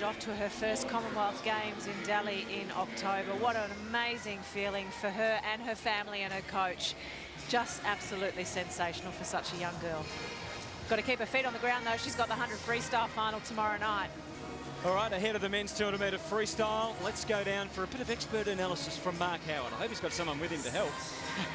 stage off to her first Commonwealth Games in Delhi in October. What an amazing feeling for her and her family and her coach. Just absolutely sensational for such a young girl. Got to keep her feet on the ground though. She's got the 100 freestyle final tomorrow night. All right, ahead of the men's 200-metre freestyle, let's go down for a bit of expert analysis from Mark Howard. I hope he's got someone with him to help.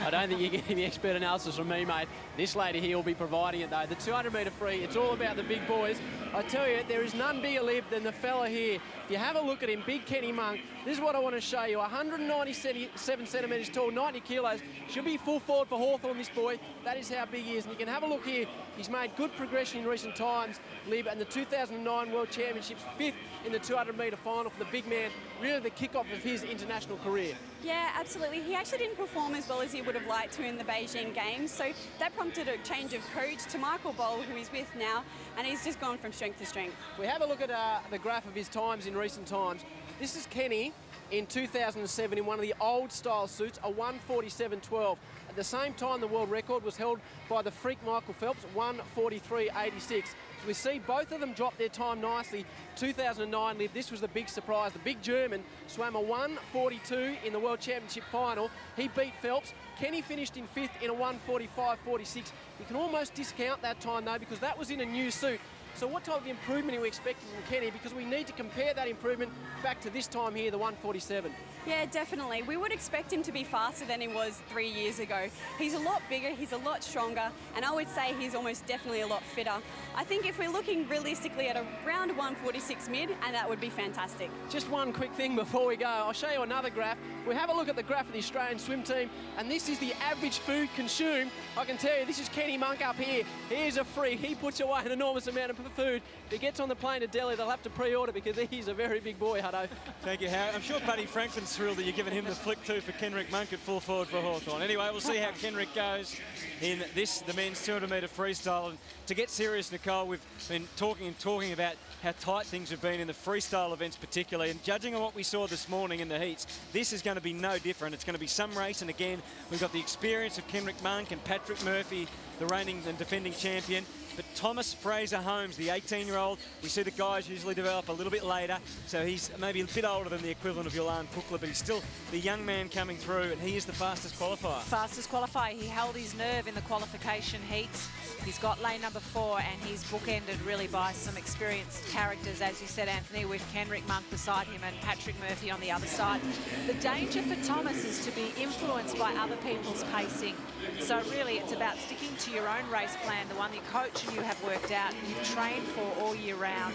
I don't think you're getting the expert analysis from me, mate. This lady here will be providing it, though. The 200-metre free, it's all about the big boys. I tell you, there is none bigger lived than the fella here. If you have a look at him, big Kenny Monk, this is what I want to show you. 197 centimetres tall, 90 kilos. Should be full forward for Hawthorn, this boy. That is how big he is. And you can have a look here. He's made good progression in recent times, Lib, and the 2009 World Championships, 5th in the 200-metre final for the big man. Really the kick-off of his international career. Yeah, absolutely. He actually didn't perform as well as he would have liked to in the Beijing Games, so that prompted a change of coach to Michael Boll, who he's with now, and he's just gone from strength to strength. We have a look at the graph of his times in recent times. This is Kenny in 2007 in one of the old style suits, a 1:47.12. At the same time, the world record was held by the freak Michael Phelps, 1:43.86. So we see both of them drop their time nicely. 2009, Liv, this was the big surprise. The big German swam a 1:42 in the World Championship final. He beat Phelps. Kenny finished in 5th in a 1:45.46. You can almost discount that time though, because that was in a new suit. So what type of improvement are we expecting from Kenny? Because we need to compare that improvement back to this time here, the 1:47. Yeah, definitely. We would expect him to be faster than he was 3 years ago. He's a lot bigger, he's a lot stronger, and I would say he's almost definitely a lot fitter. I think if we're looking realistically at around 1:46 mid, and that would be fantastic. Just one quick thing before we go. I'll show you another graph. We have a look at the graph of the Australian swim team, and this is the average food consumed. I can tell you, this is Kenny Monk up here. He is a freak. He puts away an enormous amount of food. If he gets on the plane to Delhi, they'll have to pre-order because he's a very big boy, Hutto. Thank you, Howard. I'm sure Buddy Franklin's thrilled that you're giving him the flick too for Kenrick Monk at full forward for Hawthorn. Anyway, we'll see how Kenrick goes in this, the men's 200-metre freestyle. And to get serious, Nicole, we've been talking about how tight things have been in the freestyle events particularly, and judging on what we saw this morning in the heats, this is going to be no different. It's going to be some race, and again, we've got the experience of Kenrick Monk and Patrick Murphy, the reigning and defending champion. But Thomas Fraser-Holmes, the 18-year-old, we see the guys usually develop a little bit later, so he's maybe a bit older than the equivalent of Yolan Pukla, but he's still the young man coming through, and he is the fastest qualifier. Fastest qualifier. He held his nerve in the qualification heats. He's got lane number 4, and he's bookended really by some experienced characters, as you said, Anthony, with Kenrick Monk beside him and Patrick Murphy on the other side. The danger for Thomas is to be influenced by other people's pacing. So really, it's about sticking to your own race plan, the one that your coach and you have worked out and you've trained for all year round.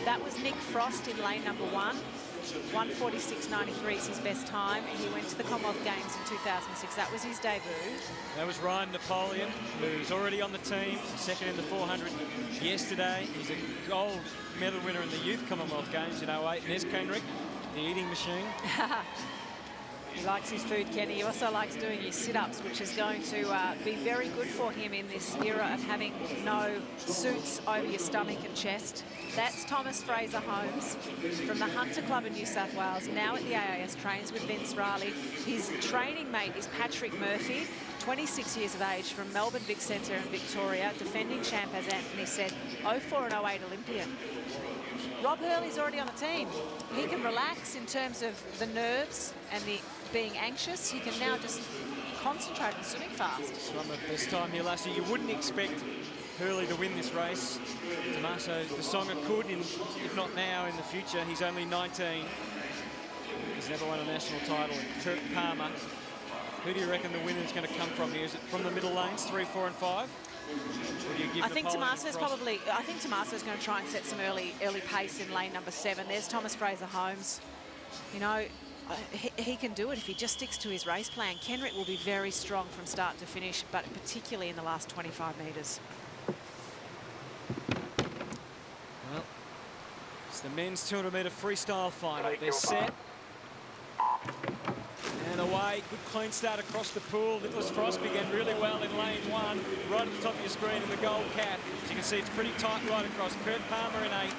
That was Nick Frost in lane number 1. 1:46.93 is his best time. He went to the Commonwealth Games in 2006. That was his debut. That was Ryan Napoleon, who's already on the team, second in the 400 yesterday. He's a gold medal winner in the Youth Commonwealth Games in 08. And there's Kenrick, the eating machine. He likes his food, Kenny. He also likes doing his sit-ups, which is going to be very good for him in this era of having no suits over your stomach and chest. That's Thomas Fraser-Holmes from the Hunter Club in New South Wales, now at the AIS, trains with Vince Riley. His training mate is Patrick Murphy, 26 years of age, from Melbourne Vic Centre in Victoria, defending champ, as Anthony said, 04 and 08 Olympian. Rob Hurley's already on the team. He can relax in terms of the nerves and the being anxious. He can now just concentrate on swimming fast. Swam the best time here last year. You wouldn't expect Hurley to win this race. Tommaso Desonga could, if not now, in the future. He's only 19. He's never won a national title. And Kirk Palmer. Who do you reckon the winner's going to come from here? Is it from the middle lanes, 3, 4 and 5? I think Tommaso's going to try and set some early pace in lane number 7. There's Thomas Fraser-Holmes. You know, he can do it if he just sticks to his race plan. Kenrick will be very strong from start to finish, but particularly in the last 25 metres. Well, it's the men's 200-metre freestyle final. They're set. And away, good clean start across the pool. Nicholas Frost began really well in lane 1, right at the top of your screen in the gold cap. As you can see, it's pretty tight right across. Kurt Palmer in 8,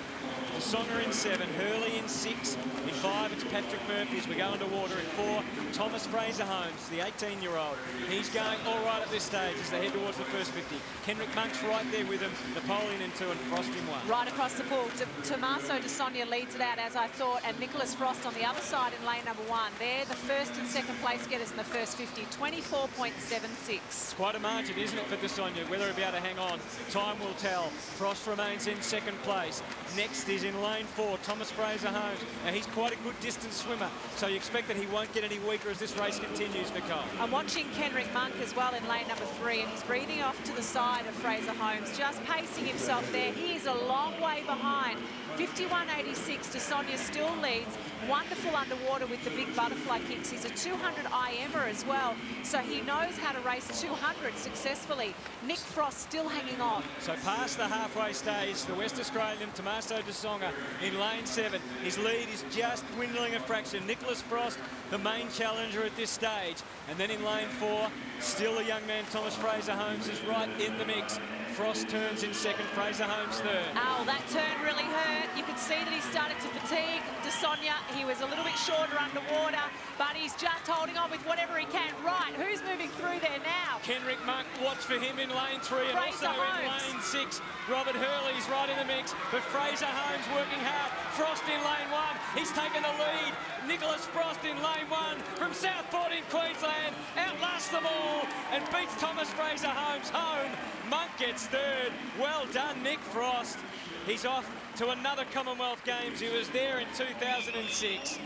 Songer in 7, Hurley in 6. In 5, it's Patrick Murphy as we go underwater. In 4, Thomas Fraser-Holmes, the 18-year-old. He's going all right at this stage as they head towards the first 50. Kenrick Monk's right there with him. Napoleon in 2 and Frost in 1. Right across the pool, Tommaso De Sonia leads it out, as I thought, and Nicholas Frost on the other side in lane number 1. They're the first and second place getters in the first 50, 24.76. It's quite a margin, isn't it, for De Sonia? Whether he'll be able to hang on, time will tell. Frost remains in second place. Next is in lane 4, Thomas Fraser-Holmes. Now, he's quite a good distance swimmer, so you expect that he won't get any weaker as this race continues, Nicole. I'm watching Kenrick Monk as well in lane number 3, and he's breathing off to the side of Fraser-Holmes, just pacing himself there. He is a long way behind. 51.86, De Sonia still leads. Wonderful underwater with the big butterfly kicks. He's a 200 IMer as well, so he knows how to race 200 successfully. Nick Frost still hanging on. So past the halfway stage, the West Australian Tommaso De Songer in lane 7. His lead is just dwindling a fraction. Nicholas Frost, the main challenger at this stage. And then in lane 4, still a young man, Thomas Fraser-Holmes is right in the mix. Frost turns in second, Fraser-Holmes third. Oh, that turn really hurt. You could see that he started to fatigue. De Sonia, he was a little bit shorter underwater, but he's just holding on with whatever he can. Right, who's moving through there now? Kenrick Monk, watch for him in lane 3 and also in lane 6. Robert Hurley's right in the mix, but Fraser-Holmes working hard. Frost in lane 1, he's taken the lead. Nicholas Frost in lane 1 from Southport in Queensland, outlasts them all and beats Thomas Fraser-Holmes home. Monk gets third. Well done, Nick Frost. He's off to another Commonwealth Games. He was there in 2006,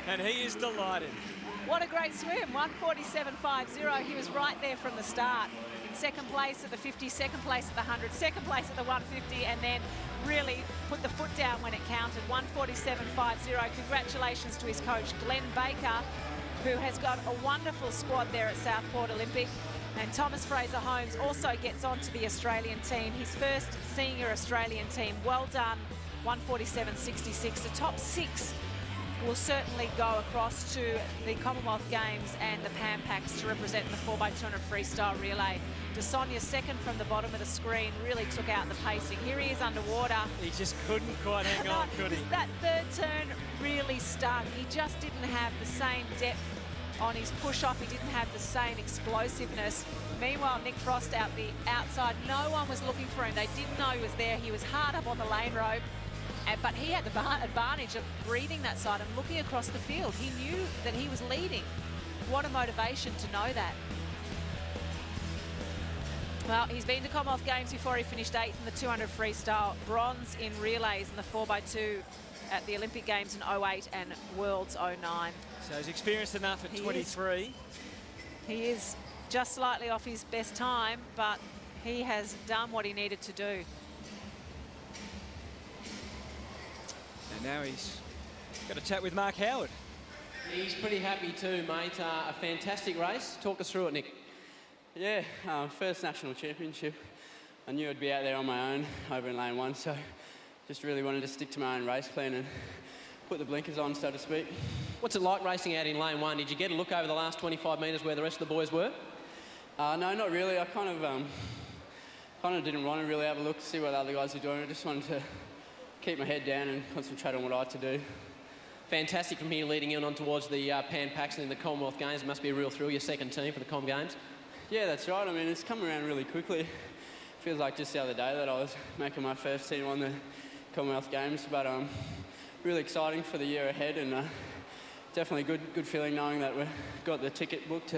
and he is delighted. What a great swim, 1:47.50. He was right there from the start. In second place at the 50, second place at the 100, second place at the 150, and then really put the foot down when it counted, 1:47.50. Congratulations to his coach, Glenn Baker, who has got a wonderful squad there at Southport Olympic. And Thomas Fraser-Holmes also gets onto the Australian team, his first senior Australian team. Well done, 1:47.66. The top 6 will certainly go across to the Commonwealth Games and the Pan Packs to represent in the 4x200 freestyle relay. De Sonia, second from the bottom of the screen, really took out the pacing. Here he is underwater. He just couldn't quite hang on, could he? That third turn really stung. He just didn't have the same depth on his push-off. He didn't have the same explosiveness. Meanwhile, Nick Frost out the outside, no one was looking for him. They didn't know he was there. He was hard up on the lane rope, but he had the advantage of breathing that side and looking across the field. He knew that he was leading. What a motivation to know that. Well, he's been to Commonwealth Games before. He finished 8th in the 200 freestyle, bronze in relays in the 4x2 at the Olympic Games in 08 and Worlds 09. So he's experienced enough at 23. He is just slightly off his best time, but he has done what he needed to do. And now he's got a chat with Mark Howard. He's pretty happy too, mate. A fantastic race. Talk us through it, Nick. Yeah, first national championship. I knew I'd be out there on my own over in lane 1, so just really wanted to stick to my own race plan and put the blinkers on, so to speak. What's it like racing out in lane 1? Did you get a look over the last 25 metres where the rest of the boys were? No, not really. I kind of didn't want to really have a look to see what the other guys were doing. I just wanted to keep my head down and concentrate on what I had to do. Fantastic from here leading on towards the Pan Packs and the Commonwealth Games. It must be a real thrill, your second team for the Com Games. Yeah, that's right. I mean, it's come around really quickly. Feels like just the other day that I was making my first team on the Commonwealth Games, but really exciting for the year ahead, and definitely good feeling knowing that we've got the ticket booked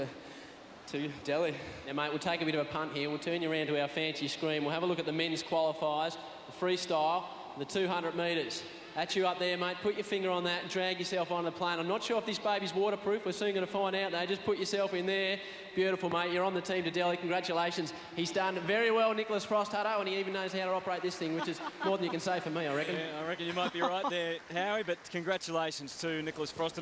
to Delhi. Now, mate, we'll take a bit of a punt here. We'll turn you around to our fancy screen. We'll have a look at the men's qualifiers, the freestyle, the 200 metres. That's you up there, mate. Put your finger on that and drag yourself on the plane. I'm not sure if this baby's waterproof. We're soon going to find out, though. Just put yourself in there. Beautiful, mate. You're on the team to Delhi. Congratulations. He's done very well, Nicholas Frost, Hutto, and he even knows how to operate this thing, which is more than you can say for me, I reckon. Yeah, I reckon you might be right there, Howie, but congratulations to Nicholas Frost. And